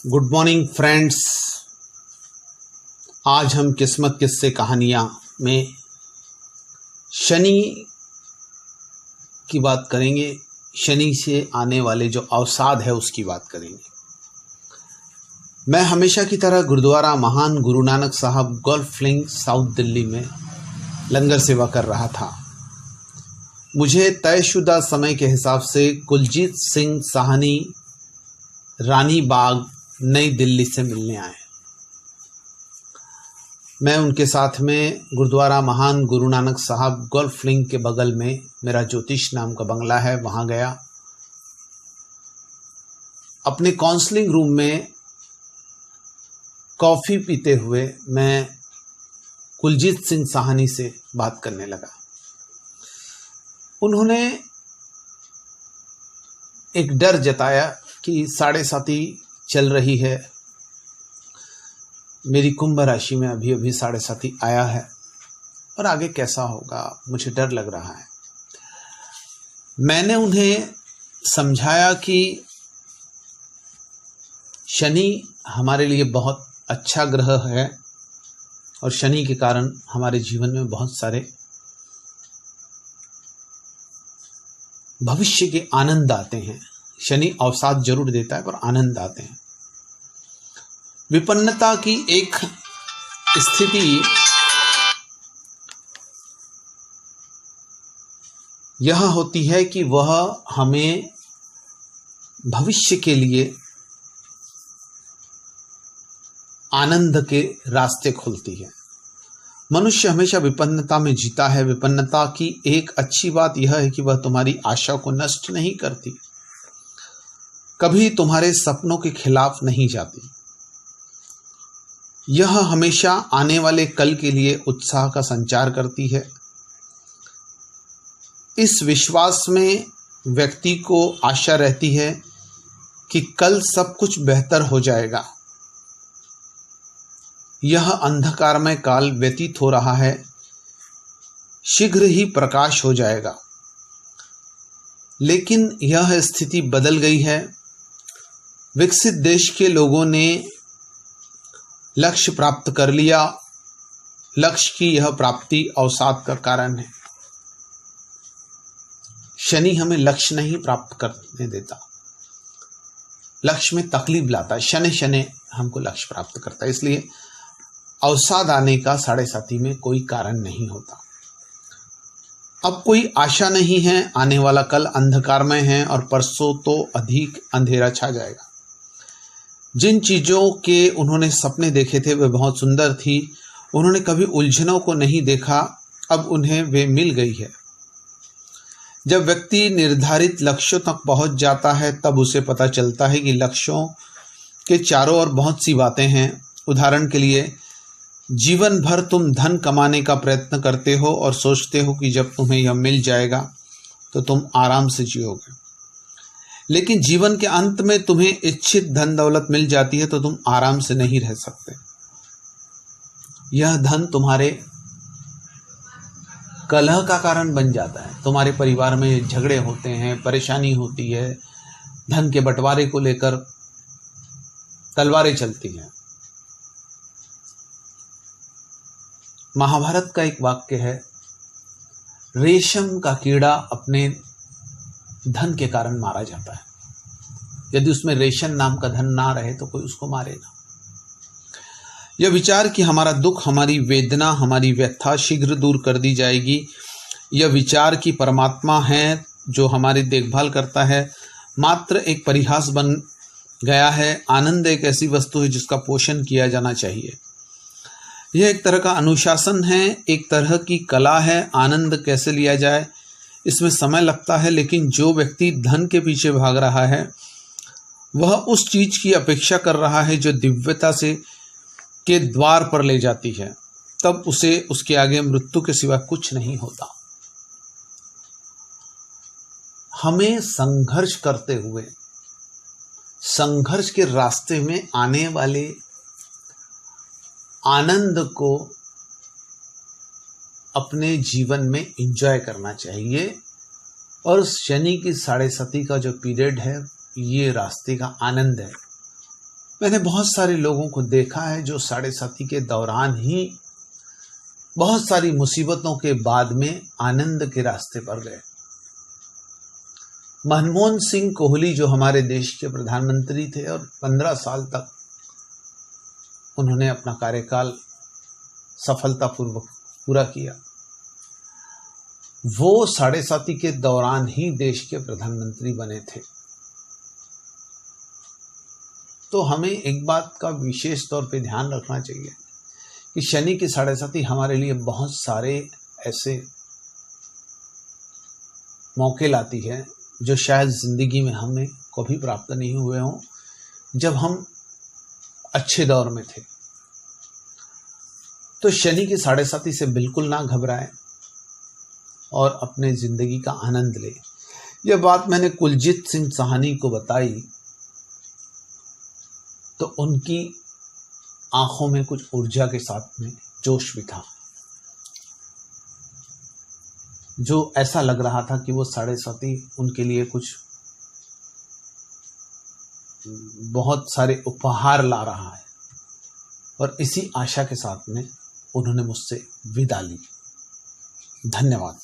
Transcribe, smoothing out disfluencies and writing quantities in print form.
Good morning friends. आज हम किस्मत किस्से कहानियाँ में शनि की बात करेंगे। शनि से आने वाले जो अवसाद है उसकी बात करेंगे। मैं हमेशा की तरह गुरुद्वारा महान गुरु नानक साहब गोल्फ लिंक साउथ दिल्ली में लंगर सेवा कर रहा था। मुझे तयशुदा समय के हिसाब से कुलजीत सिंह साहनी रानी बाग नई दिल्ली से मिलने आए। मैं उनके साथ में गुरुद्वारा महान गुरु नानक साहब गोल्फ लिंक के बगल में मेरा ज्योतिष नाम का बंगला है, वहाँ गया। अपने काउंसलिंग रूम में कॉफ़ी पीते हुए मैं कुलजीत सिंह साहनी से बात करने लगा। उन्होंने एक डर जताया कि 7.5 चल रही है, मेरी कुंभ राशि में अभी अभी 7.5 आया है और आगे कैसा होगा, मुझे डर लग रहा है। मैंने उन्हें समझाया कि शनि हमारे लिए बहुत अच्छा ग्रह है और शनि के कारण हमारे जीवन में बहुत सारे भविष्य के आनंद आते हैं। शनि अवसाद जरूर देता है पर आनंद आते हैं। विपन्नता की एक स्थिति यह होती है कि वह हमें भविष्य के लिए आनंद के रास्ते खोलती है। मनुष्य हमेशा विपन्नता में जीता है। विपन्नता की एक अच्छी बात यह है कि वह तुम्हारी आशा को नष्ट नहीं करती, कभी तुम्हारे सपनों के खिलाफ नहीं जाती। यह हमेशा आने वाले कल के लिए उत्साह का संचार करती है। इस विश्वास में व्यक्ति को आशा रहती है कि कल सब कुछ बेहतर हो जाएगा। यह अंधकारमय काल व्यतीत हो रहा है, शीघ्र ही प्रकाश हो जाएगा। लेकिन यह स्थिति बदल गई है। विकसित देश के लोगों ने लक्ष्य प्राप्त कर लिया। लक्ष्य की यह प्राप्ति अवसाद का कारण है। शनि हमें लक्ष्य नहीं प्राप्त करने देता, लक्ष्य में तकलीफ लाता है। शनि शनि हमको लक्ष्य प्राप्त करता है। इसलिए अवसाद आने का 7.5 में कोई कारण नहीं होता। अब कोई आशा नहीं है। आने वाला कल अंधकारमय है और परसों तो अधिक अंधेरा छा जाएगा। जिन चीज़ों के उन्होंने सपने देखे थे वे बहुत सुंदर थी। उन्होंने कभी उलझनों को नहीं देखा, अब उन्हें वे मिल गई है। जब व्यक्ति निर्धारित लक्ष्यों तक पहुंच जाता है तब उसे पता चलता है कि लक्ष्यों के चारों ओर बहुत सी बातें हैं। उदाहरण के लिए, जीवन भर तुम धन कमाने का प्रयत्न करते हो और सोचते हो कि जब तुम्हें यह मिल जाएगा तो तुम आराम से जियोगे। लेकिन जीवन के अंत में तुम्हें इच्छित धन दौलत मिल जाती है तो तुम आराम से नहीं रह सकते। यह धन तुम्हारे कलह का कारण बन जाता है। तुम्हारे परिवार में झगड़े होते हैं, परेशानी होती है, धन के बंटवारे को लेकर तलवारें चलती हैं। महाभारत का एक वाक्य है, रेशम का कीड़ा अपने धन के कारण मारा जाता है। यदि उसमें रेशम नाम का धन ना रहे तो कोई उसको मारेगा। यह विचार कि हमारा दुख, हमारी वेदना, हमारी व्यथा शीघ्र दूर कर दी जाएगी, यह विचार कि परमात्मा है जो हमारी देखभाल करता है, मात्र एक परिहास बन गया है। आनंद एक ऐसी वस्तु है जिसका पोषण किया जाना चाहिए। यह एक तरह का अनुशासन है, एक तरह की कला है। आनंद कैसे लिया जाए इसमें समय लगता है, लेकिन जो व्यक्ति धन के पीछे भाग रहा है वह उस चीज की अपेक्षा कर रहा है जो दिव्यता से के द्वार पर ले जाती है, तब उसे उसके आगे मृत्यु के सिवा कुछ नहीं होता। हमें संघर्ष करते हुए संघर्ष के रास्ते में आने वाले आनंद को अपने जीवन में एंजॉय करना चाहिए। और शनि की 7.5 का जो पीरियड है ये रास्ते का आनंद है। मैंने बहुत सारे लोगों को देखा है जो साढ़े साथी के दौरान ही बहुत सारी मुसीबतों के बाद में आनंद के रास्ते पर गए। मनमोहन सिंह कोहली जो हमारे देश के प्रधानमंत्री थे और 15 साल तक उन्होंने अपना कार्यकाल सफलतापूर्वक पूरा किया, वो साढ़े साथी के दौरान ही देश के प्रधानमंत्री बने थे। तो हमें एक बात का विशेष तौर पे ध्यान रखना चाहिए कि शनि की साढ़े साथी हमारे लिए बहुत सारे ऐसे मौके लाती है जो शायद जिंदगी में हमें कभी प्राप्त नहीं हुए हों जब हम अच्छे दौर में थे। तो शनि की साढ़े साथी से बिल्कुल ना घबराएं और अपने जिंदगी का आनंद लें। यह बात मैंने कुलजीत सिंह साहनी को बताई तो उनकी आंखों में कुछ ऊर्जा के साथ में जोश भी था, जो ऐसा लग रहा था कि वो साढ़े साथी उनके लिए कुछ बहुत सारे उपहार ला रहा है। और इसी आशा के साथ में उन्होंने मुझसे विदा ली। धन्यवाद।